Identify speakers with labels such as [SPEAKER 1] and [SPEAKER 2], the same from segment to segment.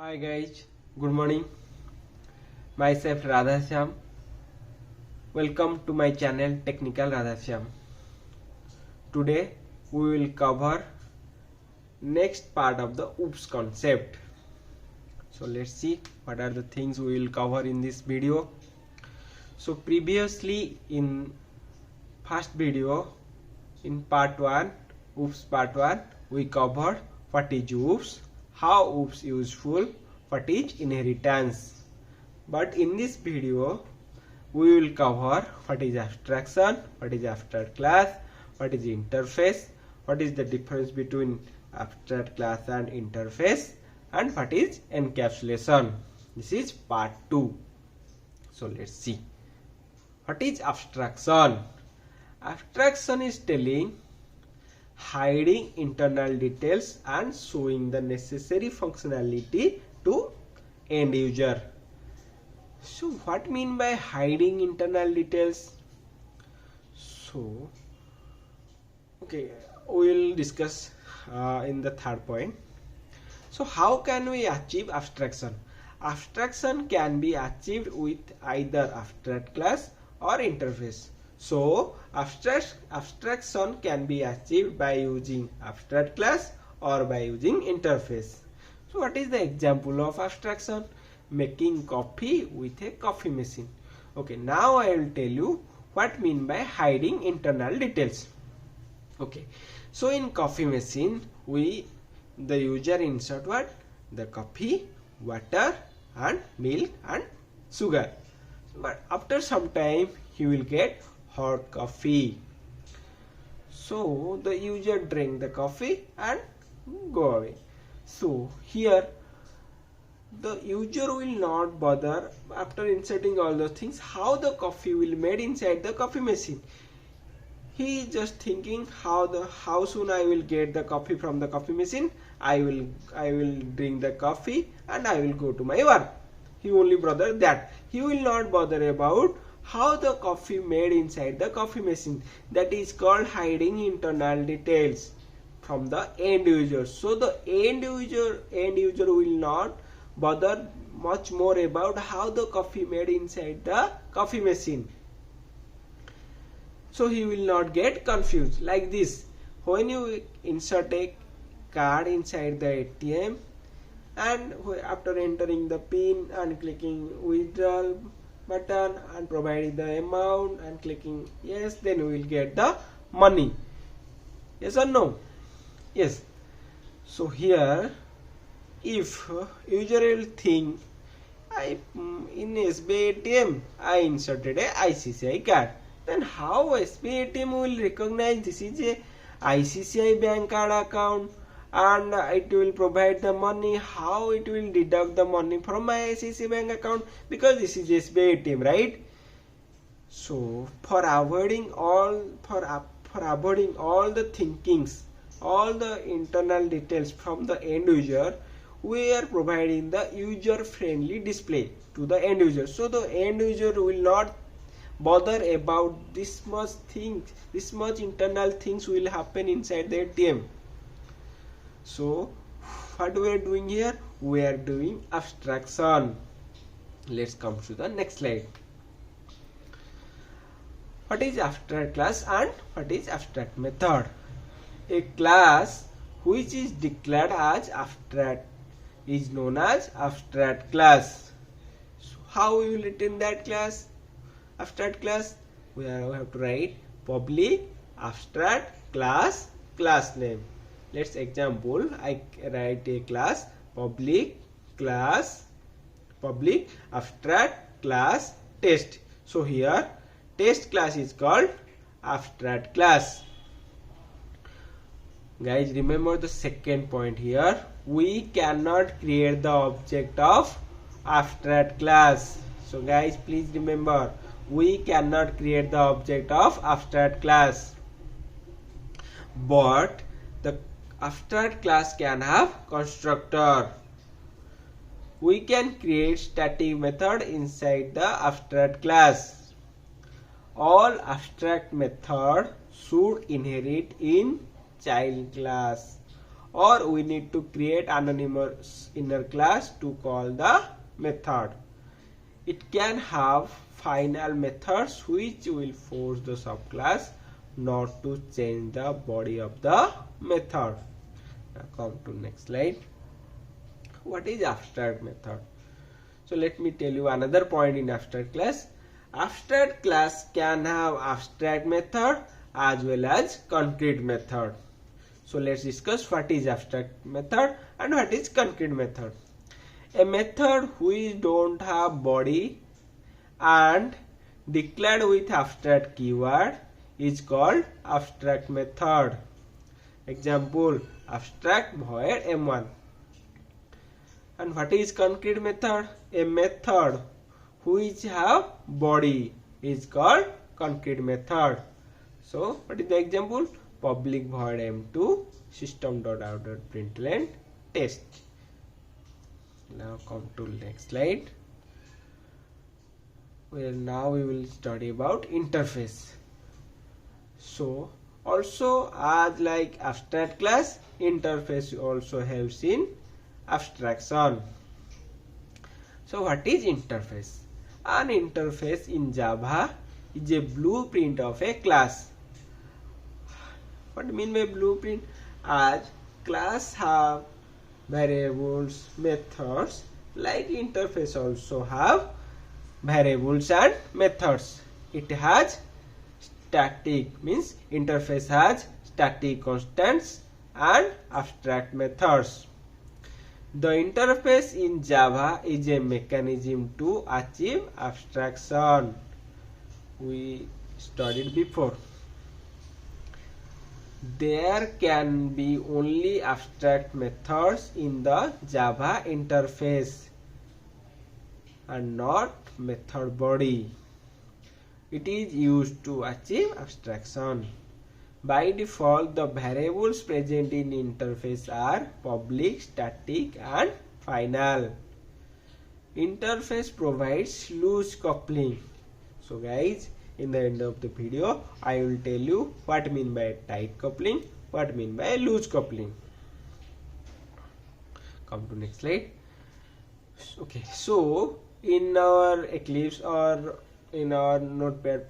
[SPEAKER 1] Hi guys, good morning. Myself Radhashyam. Welcome to my channel Technical Radhashyam. Today we will cover next part of the OPPS concept. So let's see what are the things we will cover in this video. So previously in first video in part 1, OPPS part 1, we covered what is OPPS, how OPPS useful, what is inheritance. But in this video we will cover what is abstraction, what is abstract class, what is interface, what is the difference between abstract class and interface, and what is encapsulation. This is part 2. So let's see. What is abstraction? Abstraction is telling hiding internal details and showing the necessary functionality to end user. So what mean by hiding internal details? So okay, we will discuss in the third point. So how can we achieve abstraction? Abstraction can be achieved with either abstract class or interface. So abstraction can be achieved by using abstract class or by using interface. So what is the example of abstraction? Making coffee with a coffee machine. Okay, now I will tell you what mean by hiding internal details. Okay, so in coffee machine the user insert what? The coffee, water and milk and sugar. But after some time he will get hot coffee. So the user drink the coffee and go away. So here the user will not bother after inserting all those things how the coffee will made inside the coffee machine. He is just thinking how soon I will get the coffee from the coffee machine. I will drink the coffee and I will go to my work. He only bother that. He will not bother about how the coffee made inside the coffee machine. That is called hiding internal details from the end user. So the end user will not bother much more about how the coffee made inside the coffee machine. So he will not get confused like this. When you insert a card inside the ATM and after entering the PIN and clicking withdrawal button and providing the amount and clicking yes, then we will get the money. Yes or no? Yes. So here if user will think in SBI ATM I inserted a ICICI card, then how SBI ATM will recognize this is a ICICI bank card account and it will provide the money? How it will deduct the money from my ICICI bank account? Because this is SBI ATM, right? So for avoiding all the thinkings, all the internal details from the end user, we are providing the user friendly display to the end user. So the end user will not bother about this much internal things will happen inside the ATM. So what we are doing here? We are doing abstraction. Let's come to the next slide. What is abstract class and what is abstract method? A class which is declared as abstract is known as abstract class. So how we will return that class? Abstract class, we have to write public abstract class name. Let's example, I write a class public abstract class test. So here test class is called abstract class. Guys, remember the second point here. We cannot create the object of abstract class. So guys, please remember, we cannot create the object of abstract class. But the abstract class can have constructor. We can create static method inside the abstract class. All abstract method should inherit in child class. or we need to create anonymous inner class to call the method. It can have final methods which will force the subclass not to change the body of the method. Now come to next slide. What is abstract method? So let me tell you another point in abstract class. Abstract class can have abstract method as well as concrete method. So let's discuss what is abstract method and what is concrete method. A method which don't have body and declared with abstract keyword is called abstract method. Example, abstract void m1. And what is concrete method? A method which have body is called concrete method. So what is the example? Public void m2 system.out.println test. Now come to next slide. Well, now we will study about interface. So also as like abstract class, interface also helps in abstraction. So what is interface? An interface in Java is a blueprint of a class. What do you mean by blueprint? As class have variables, methods, like interface also have variables and methods. It has static, means interface has static constants and abstract methods. The interface in Java is a mechanism to achieve abstraction. We studied before. There can be only abstract methods in the Java interface and not method body. It is used to achieve abstraction. By default, the variables present in interface are public, static and final. Interface provides loose coupling. So guys, in the end of the video, I will tell you what I mean by tight coupling, what I mean by loose coupling. Come to next slide. Okay, so in our Eclipse or in our Notepad++,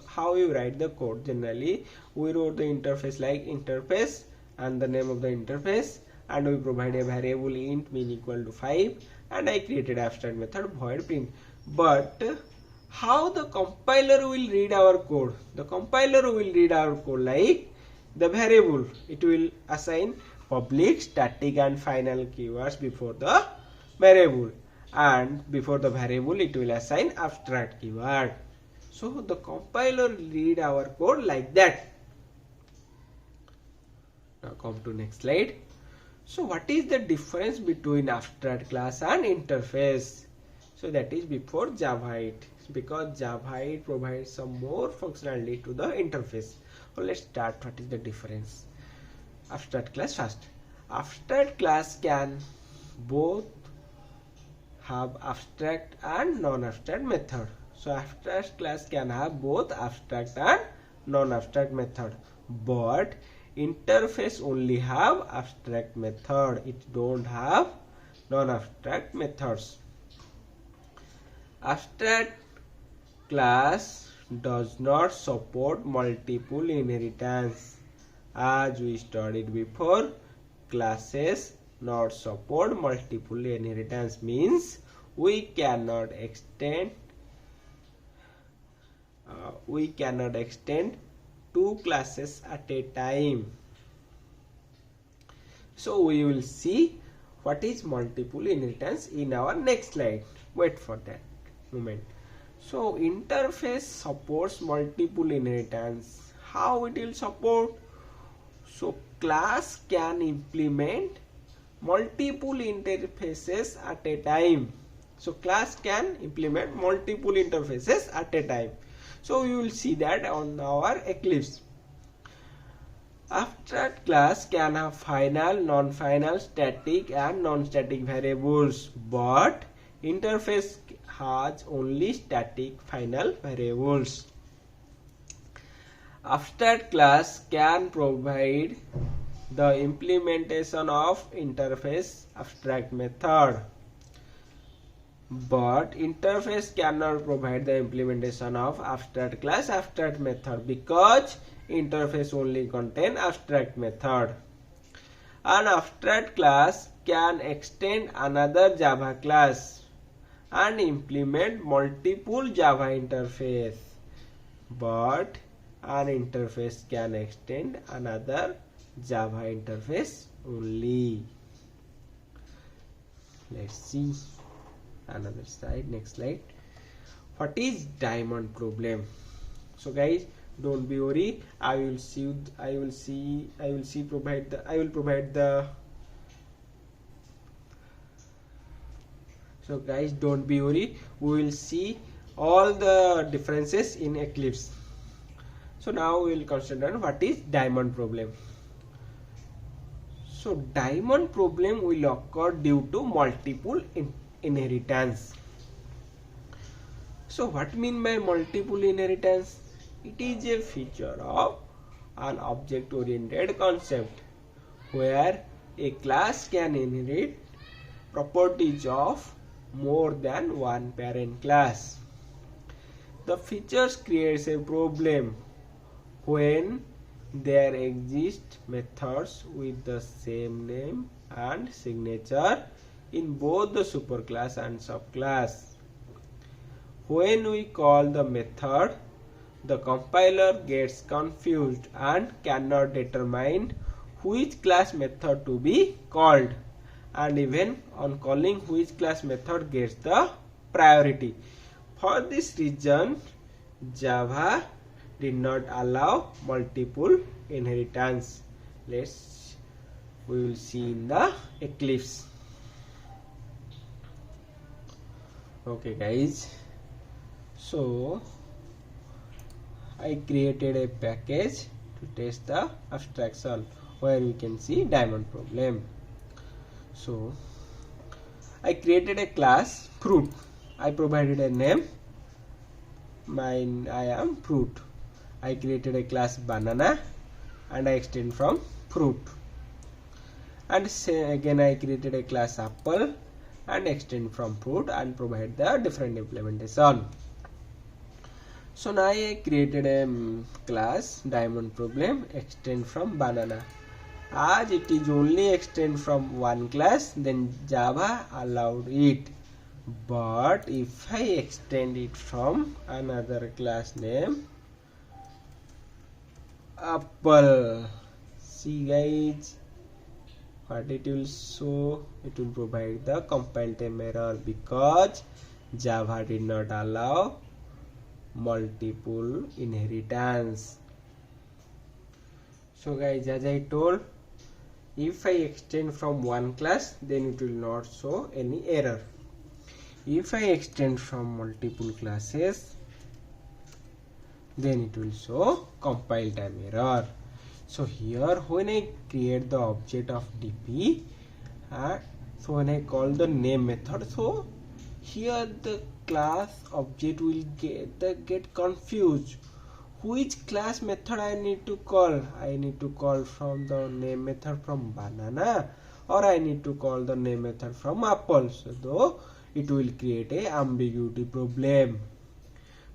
[SPEAKER 1] how you write the code? Generally, we wrote the interface like interface and the name of the interface, and we provide a variable int min equal to 5, and I created abstract method void print. But how the compiler will read our code? The compiler will read our code like the variable. It will assign public, static and final keywords before the variable, and before the variable it will assign abstract keyword. So the compiler will read our code like that. Now come to next slide. So what is the difference between abstract class and interface? So that is before Java 8, because Java 8 provides some more functionality to the interface. So let's start. What is the difference? Abstract class first. Abstract class can both have abstract and non-abstract method. So abstract class can have both abstract and non-abstract method, but interface only have abstract method. It don't have non-abstract methods. Abstract class does not support multiple inheritance. As we studied before, classes not support multiple inheritance means we cannot extend two classes at a time. So we will see what is multiple inheritance in our next slide. Wait for that moment. So interface supports multiple inheritance. How it will support? So class can implement multiple interfaces at a time. So class can implement multiple interfaces at a time. So you will see that on our Eclipse. Abstract class can have final, non-final, static and non-static variables, but interface has only static final variables. Abstract class can provide the implementation of interface abstract method. But interface cannot provide the implementation of abstract class abstract method because interface only contain abstract method. An abstract class can extend another Java class and implement multiple Java interface, but an interface can extend another Java interface only. Let's see another slide. Next slide. What is diamond problem? So guys, don't be worried. I will provide the. So guys, don't be worried. We will see all the differences in Eclipse. So now we will consider what is diamond problem. So diamond problem will occur due to multiple inheritance. So what mean by multiple inheritance? It is a feature of an object-oriented concept where a class can inherit properties of more than one parent class. The features creates a problem when there exist methods with the same name and signature in both the superclass and subclass. When we call the method, the compiler gets confused and cannot determine which class method to be called, and even on calling which class method gets the priority. For this reason, Java did not allow multiple inheritance. We will see in the Eclipse. Okay guys, so I created a package to test the abstraction where we can see diamond problem. So I created a class fruit. I provided a name. I am fruit. I created a class banana and I extend from fruit. And again I created a class apple and extend from fruit and provide the different implementation. So now I created a class diamond problem extend from banana. As it is only extend from one class, then Java allowed it. But if I extend it from another class name apple, see guys what it will show. It will provide the compile time error because Java did not allow multiple inheritance. So guys, as I told, if I extend from one class, then it will not show any error. If I extend from multiple classes, then it will show compile time error. So here when I create the object of dp, so when I call the name method, so here the class object will get confused. Which class method I need to call? I need to call from the name method from banana, or I need to call the name method from apple. So though it will create a ambiguity problem.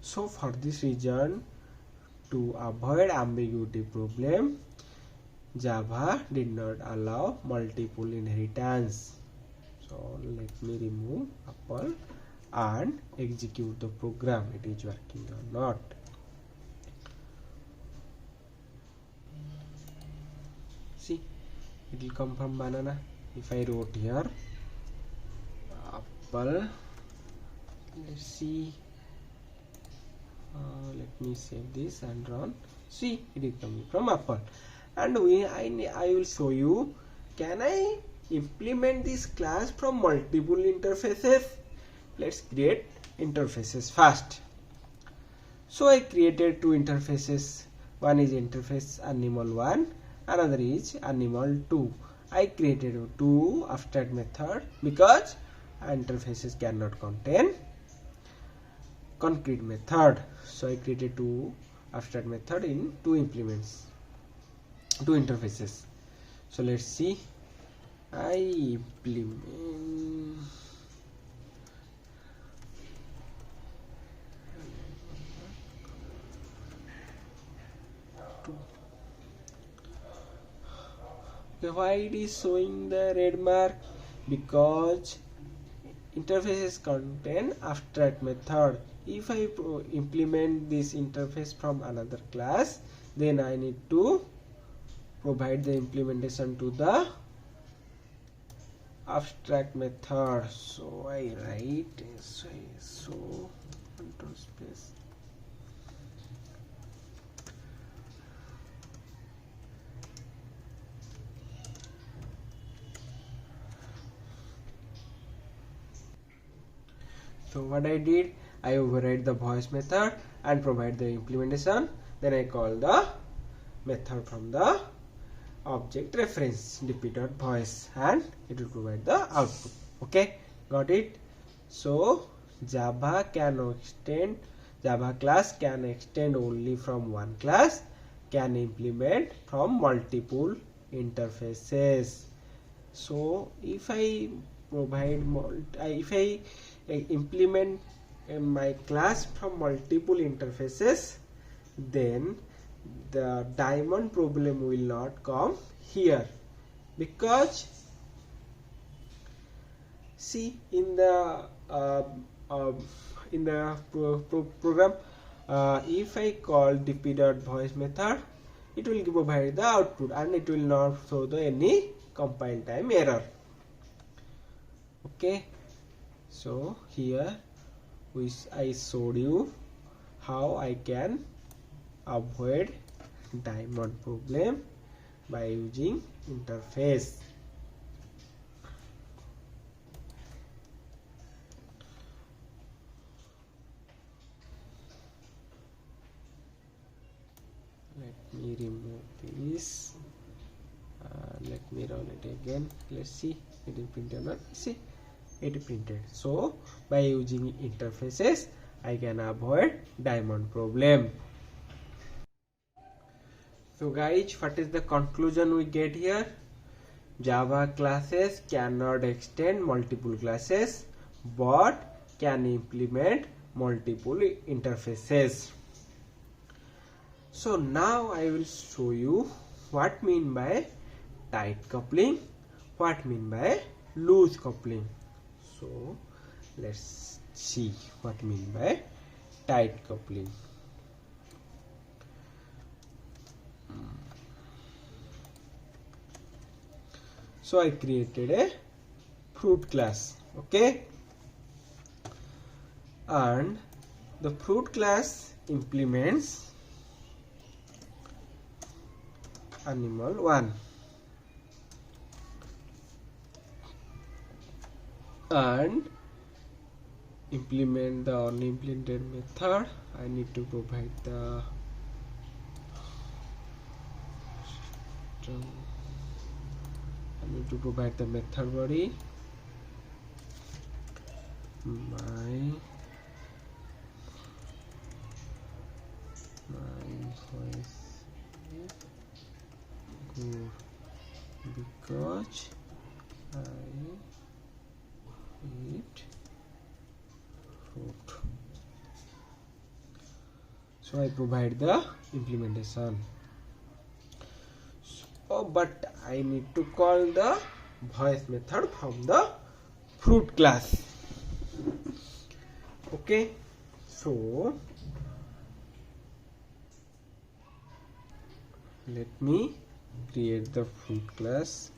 [SPEAKER 1] So for this reason, to avoid ambiguity problem, Java did not allow multiple inheritance. So let me remove apple and execute the program. It is working or not. See, it will come from banana. If I wrote here apple, let's see. Let me save this and run. See, it is coming from apple. And I will show you, can I implement this class from multiple interfaces? Let's create interfaces first. So I created two interfaces. One is interface animal 1, another is animal 2. I created two abstract method because interfaces cannot contain concrete method. So I created two abstract method in two interfaces. So let's see. I implement okay, why it is showing the red mark? Because interfaces contain abstract method. If I implement this interface from another class, then I need to provide the implementation to the abstract method. So I write so control space so what I did, I override the voice method and provide the implementation. Then I call the method from the object reference dp.voice and it will provide the output. Okay, got it? So Java class can extend only from one class, can implement from multiple interfaces. So if I provide if I implement my class from multiple interfaces, then the diamond problem will not come here, because see in the program, if I call dp.voice method, it will provide the output and it will not show the any compile time error. Okay, so here I showed you how I can avoid diamond problem by using interface. Let me remove this. Let me run it again. Let's see it is printed or not. See, it is printed. So by using interfaces, I can avoid diamond problem. So guys, what is the conclusion we get here? Java classes cannot extend multiple classes but can implement multiple interfaces. So now I will show you what mean by tight coupling, what mean by loose coupling. So let's see what mean by tight coupling. So I created a fruit class, okay, and the fruit class implements animal 1 and implement the unimplemented method. I need to provide the method body. My voice is good because I eat fruit. So I provide the implementation. So, but I need to call the voice method from the fruit class. Okay, so let me create the fruit class.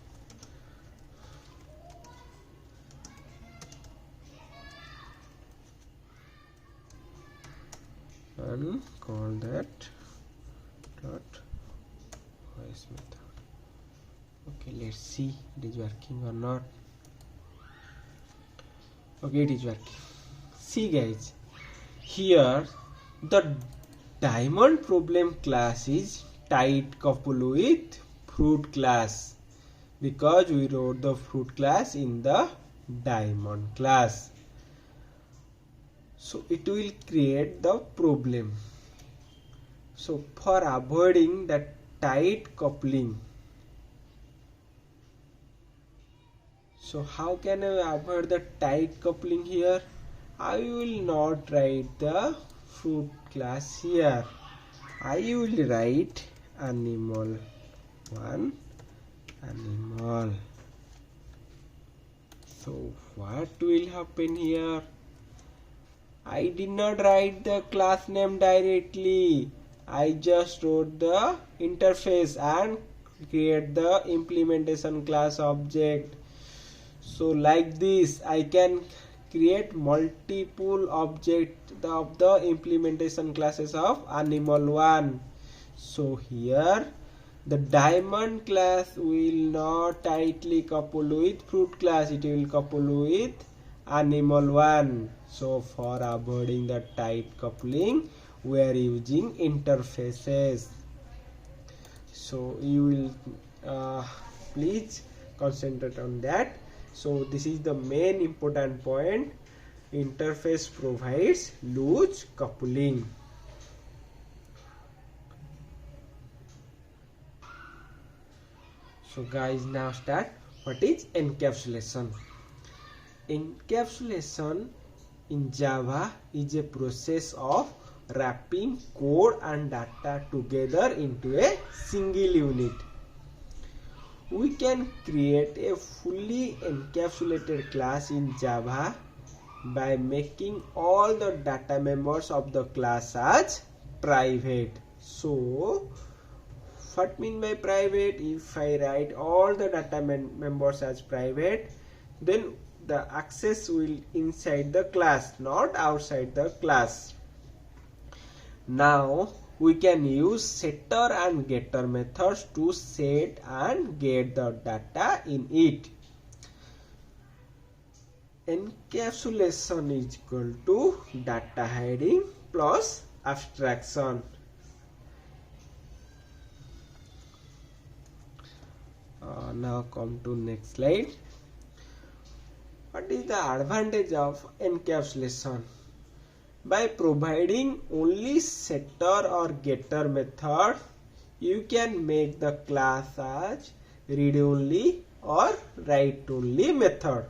[SPEAKER 1] And call that dot voice method. Okay, let's see it is working or not. Okay, it is working. See guys, here the diamond problem class is tight coupled with fruit class because we wrote the fruit class in the diamond class. So it will create the problem. So for avoiding that tight coupling, So how can I avoid the tight coupling here? I will not write the fruit class here. I will write animal 1, animal. So what will happen here? I did not write the class name directly. I just wrote the interface and create the implementation class object. So like this, I can create multiple objects of the implementation classes of animal 1. So here the diamond class will not tightly couple with fruit class, it will couple with animal 1. So for avoiding the tight coupling, we are using interfaces. So you will please concentrate on that. So this is the main important point. Interface provides loose coupling. So guys, now start. What is encapsulation? Encapsulation in Java is a process of wrapping code and data together into a single unit. We can create a fully encapsulated class in Java by making all the data members of the class as private. So what mean by private? If I write all the data members as private, then the access will inside the class, not outside the class. Now we can use setter and getter methods to set and get the data in it. Encapsulation is equal to data hiding plus abstraction. Now come to next slide. What is the advantage of encapsulation? By providing only setter or getter method, you can make the class as read only or write only method.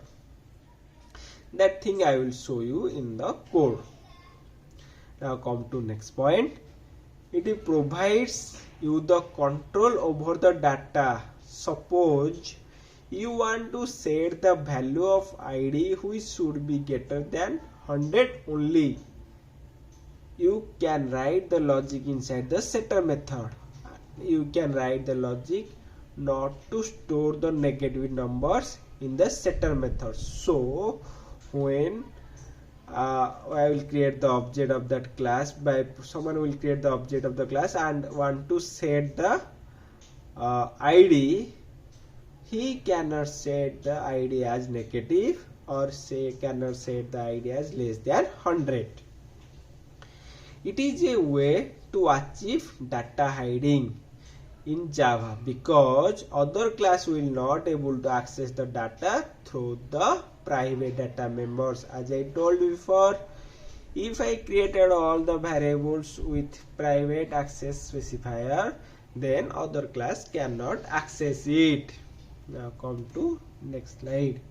[SPEAKER 1] That thing I will show you in the code. Now come to next point. It provides you the control over the data. Suppose you want to set the value of id which should be greater than 100 only. You can write the logic inside the setter method. You can write the logic not to store the negative numbers in the setter method. So when I will create the object of that class, by someone will create the object of the class and want to set the id, he cannot set the id as negative or cannot set the id as less than 100. It is a way to achieve data hiding in Java because other class will not able to access the data through the private data members. As I told you before, if I created all the variables with private access specifier, then other class cannot access it. Now come to next slide.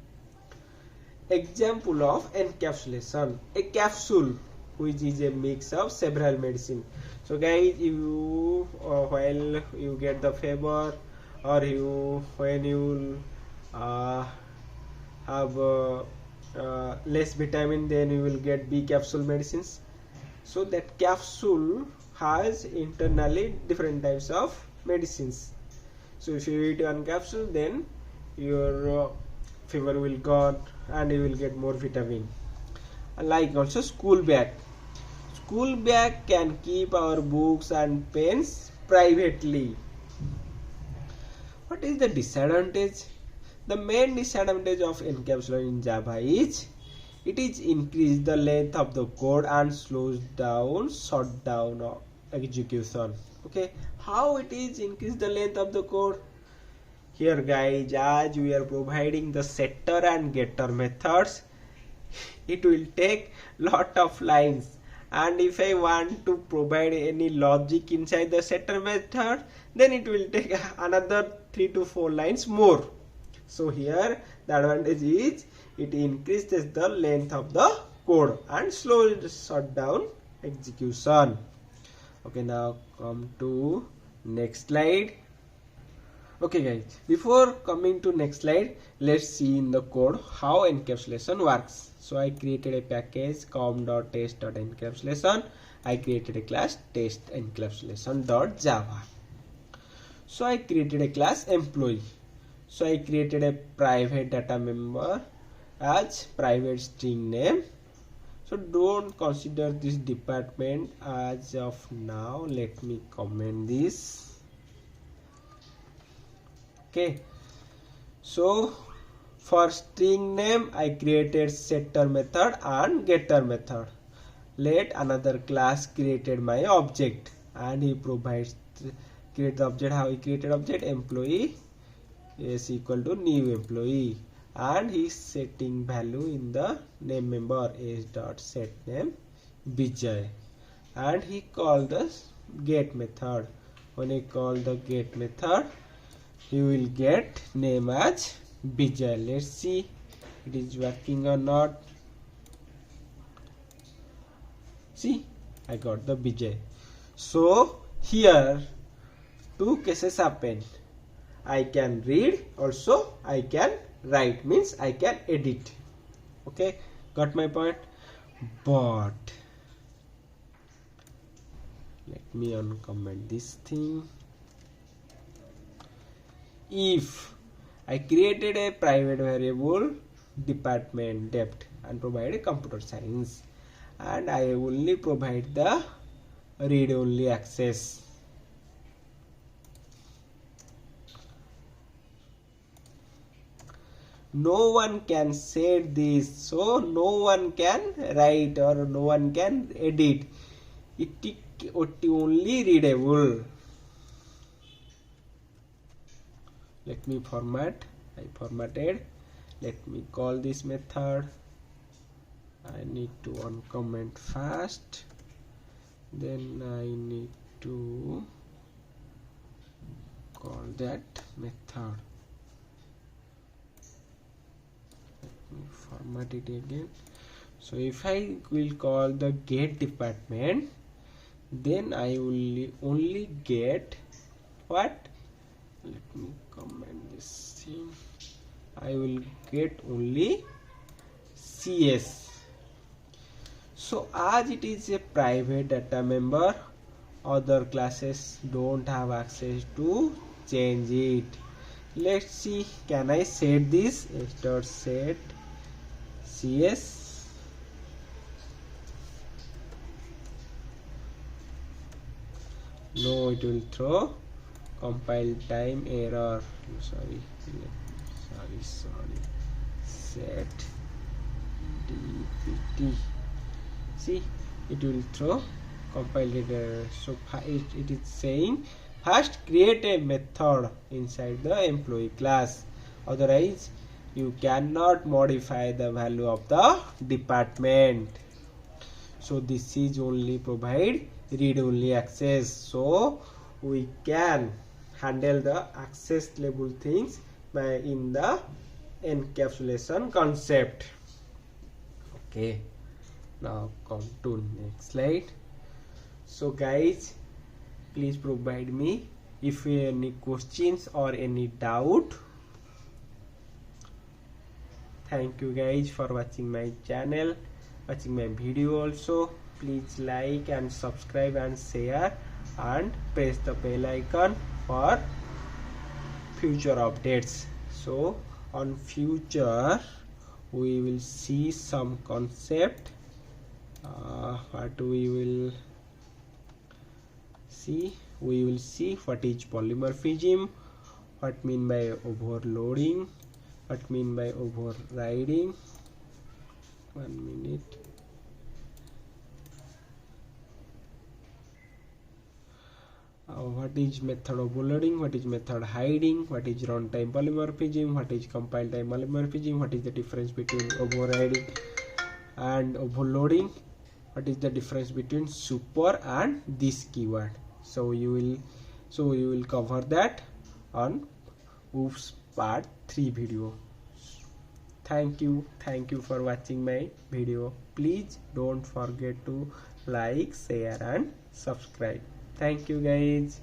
[SPEAKER 1] Example of encapsulation. A capsule which is a mix of several medicine. So guys, you while you get the fever or when you have less vitamin, then you will get B capsule medicines. So that capsule has internally different types of medicines. So if you eat one capsule, then your fever will gone and you will get more vitamin. Like also school bag. School bag can keep our books and pens privately. What is the disadvantage? The main disadvantage of encapsulation in Java is it is increase the length of the code and slows down shutdown of execution. Okay, how it is increase the length of the code? Here guys, as we are providing the setter and getter methods, it will take lot of lines, and if I want to provide any logic inside the setter method, then it will take another 3 to 4 lines more. So here The advantage is it increases the length of the code and slows shut down execution. Okay, now come to next slide. Okay guys, before coming to next slide, let's see in the code how encapsulation works. So I created a package com.test.encapsulation. I created a class test_encapsulation.java. So I created a class employee. So I created a private data member as private string name. So don't consider this department as of now. Let me comment this. Okay, so for string name I created setter method and getter method. Let another class created my object, and he provides create the object. How he created object? Employee is equal to new employee, and he is setting value in the name member is dot set name Vijay, and he called the get method. When he call the get method, you will get name as Vijay. Let's see it is working or not. See, I got the Vijay. So here two cases happen. I can read, also I can write, means I can edit. Okay, got my point? But let me uncomment this thing. If I created a private variable department depth and provided computer science, and I only provide the read only access, no one can set this, so no one can write or no one can edit. It only readable. Let me format. I formatted. Let me call this method. I need to uncomment fast. Then I need to call that method. Let me format it again. So if I will call the get department, then I will only get what? Let me comment this thing. I will get only CS. So as it is a private data member, other classes don't have access to change it. Let's see, can I set this? Set CS. No, it will throw compile time error. Sorry. Set dpt. See, it will throw compiled error. So it is saying first create a method inside the employee class, otherwise you cannot modify the value of the department. So this is only provide read only access, so we can handle the access level things in the encapsulation concept. Okay, now come to next slide. So guys, please provide me if any questions or any doubt. Thank you guys for watching my channel, watching my video also. Please like and subscribe and share and press the bell icon for future updates. So on future we will see some concept. What we will see? We will see what is polymorphism, what mean by overloading, what mean by overriding. 1 minute. What is method overloading, what is method hiding, what is runtime polymorphism, what is compile time polymorphism, what is the difference between overriding and overloading, what is the difference between super and this keyword. So you will cover that on OPPS Part 3 video. Thank you for watching my video. Please don't forget to like, share and subscribe. Thank you guys.